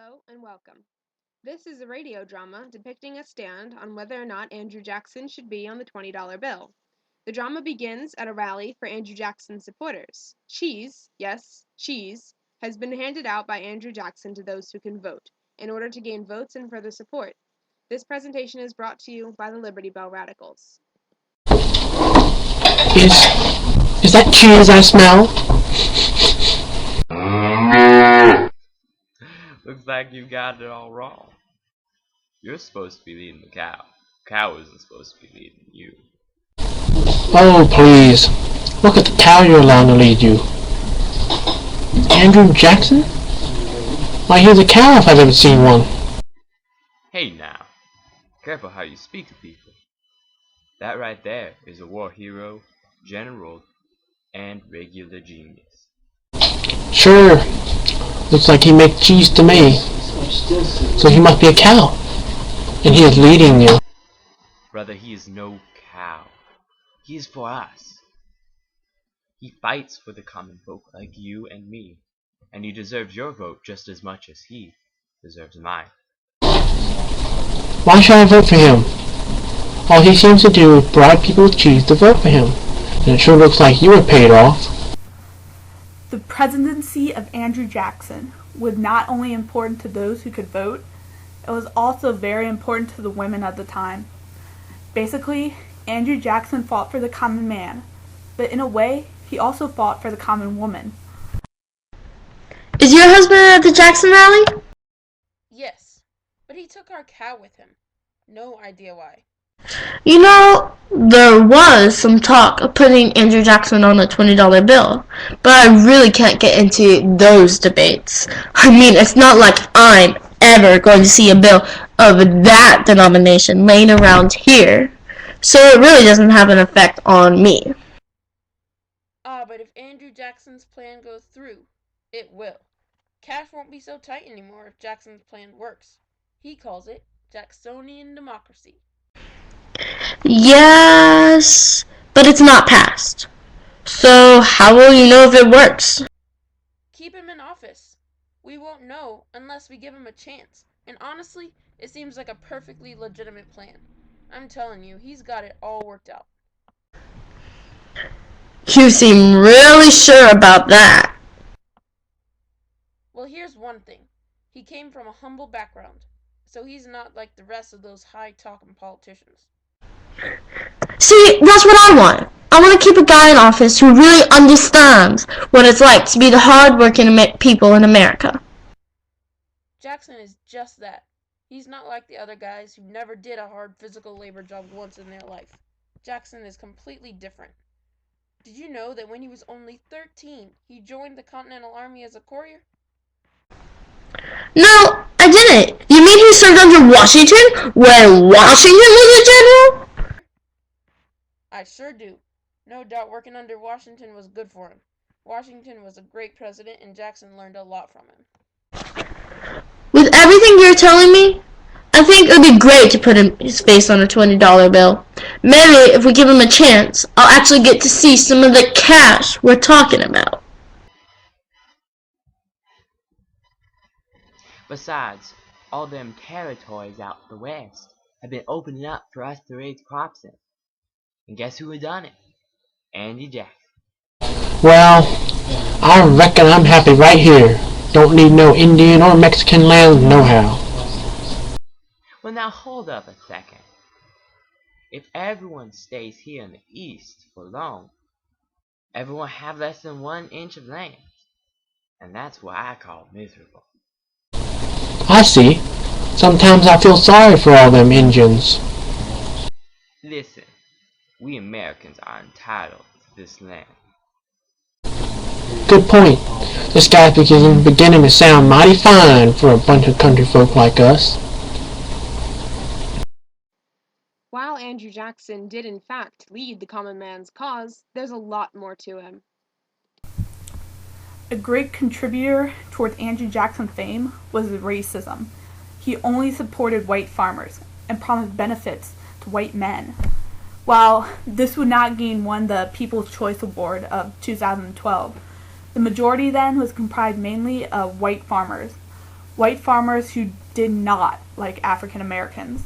Hello and welcome. This is a radio drama depicting a stand on whether or not Andrew Jackson should be on the $20 bill. The drama begins at a rally for Andrew Jackson supporters. Cheese, yes, cheese, has been handed out by Andrew Jackson to those who can vote, in order to gain votes and further support. This presentation is brought to you by the Liberty Bell Radicals. Is that cheese I smell? Looks like you got it all wrong. You're supposed to be leading the cow. Cow isn't supposed to be leading you. Oh, please. Look at the cow you're allowing to lead you. Andrew Jackson? Why, he's a cow if I've ever seen one. Hey now, careful how you speak to people. That right there is a war hero, general, and regular genius. Sure. Looks like he makes cheese to me. So he must be a cow. And he is leading you. Brother, he is no cow. He is for us. He fights for the common folk like you and me. And he deserves your vote just as much as he deserves mine. Why should I vote for him? All he seems to do is bribe people with cheese to vote for him. And it sure looks like you were paid off. The presidency of Andrew Jackson was not only important to those who could vote, it was also very important to the women of the time. Basically, Andrew Jackson fought for the common man, but in a way, he also fought for the common woman. Is your husband at the Jackson rally? Yes, but he took our cow with him. No idea why. You know, there was some talk of putting Andrew Jackson on a $20 bill, but I really can't get into those debates. I mean, it's not like I'm ever going to see a bill of that denomination laying around here, so it really doesn't have an effect on me. But if Andrew Jackson's plan goes through, it will. Cash won't be so tight anymore if Jackson's plan works. He calls it Jacksonian democracy. Yes, but it's not passed. So how will you know if it works? Keep him in office. We won't know unless we give him a chance. And honestly, it seems like a perfectly legitimate plan. I'm telling you, he's got it all worked out. You seem really sure about that. Well, here's one thing. He came from a humble background, so he's not like the rest of those high-talking politicians. See, that's what I want. I want to keep a guy in office who really understands what it's like to be the hard-working people in America. Jackson is just that. He's not like the other guys who never did a hard physical labor job once in their life. Jackson is completely different. Did you know that when he was only 13, he joined the Continental Army as a courier? No, I didn't. You mean he served under Washington when Washington was a general? I sure do. No doubt working under Washington was good for him. Washington was a great president, and Jackson learned a lot from him. With everything you're telling me, I think it would be great to put his face on a $20 bill. Maybe if we give him a chance, I'll actually get to see some of the cash we're talking about. Besides, all them territories out the west have been opening up for us to raise crops in. And guess who done it? Andy Jackson. Well, I reckon I'm happy right here. Don't need no Indian or Mexican land nohow. Well, now hold up a second. If everyone stays here in the east for long, everyone have less than 1 inch of land. And that's what I call miserable. I see. Sometimes I feel sorry for all them Injuns. Listen, we Americans are entitled to this land. Good point. This guy's beginning to sound mighty fine for a bunch of country folk like us. While Andrew Jackson did in fact lead the common man's cause, there's a lot more to him. A great contributor toward Andrew Jackson's fame was racism. He only supported white farmers and promised benefits to white men. While this would not gain one the People's Choice Award of 2012, the majority then was comprised mainly of white farmers. white farmers who did not like African Americans.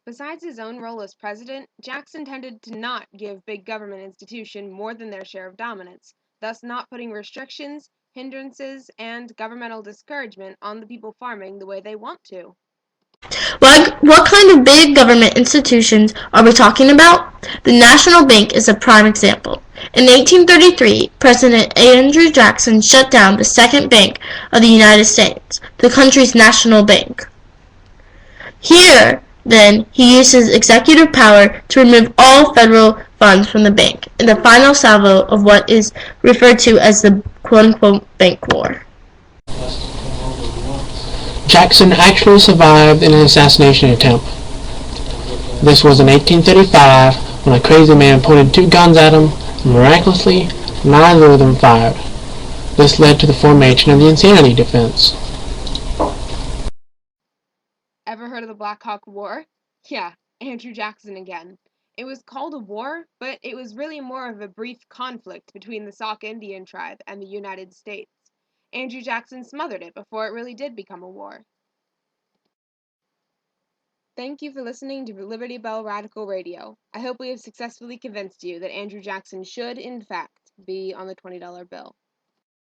Besides his own role as president, Jackson tended to not give big government institutions more than their share of dominance, thus not putting restrictions, hindrances, and governmental discouragement on the people farming the way they want to. What kind of big government institutions are we talking about? The National Bank is a prime example. In 1833, President Andrew Jackson shut down the second bank of the United States, the country's national bank. Here, then, he used his executive power to remove all federal funds from the bank in the final salvo of what is referred to as the quote-unquote bank war. Jackson actually survived an assassination attempt. This was in 1835 when a crazy man pointed 2 guns at him, and miraculously, neither of them fired. This led to the formation of the Insanity Defense. Ever heard of the Black Hawk War? Yeah, Andrew Jackson again. It was called a war, but it was really more of a brief conflict between the Sauk Indian tribe and the United States. Andrew Jackson smothered it before it really did become a war. Thank you for listening to Liberty Bell Radical Radio. I hope we have successfully convinced you that Andrew Jackson should, in fact, be on the $20 bill.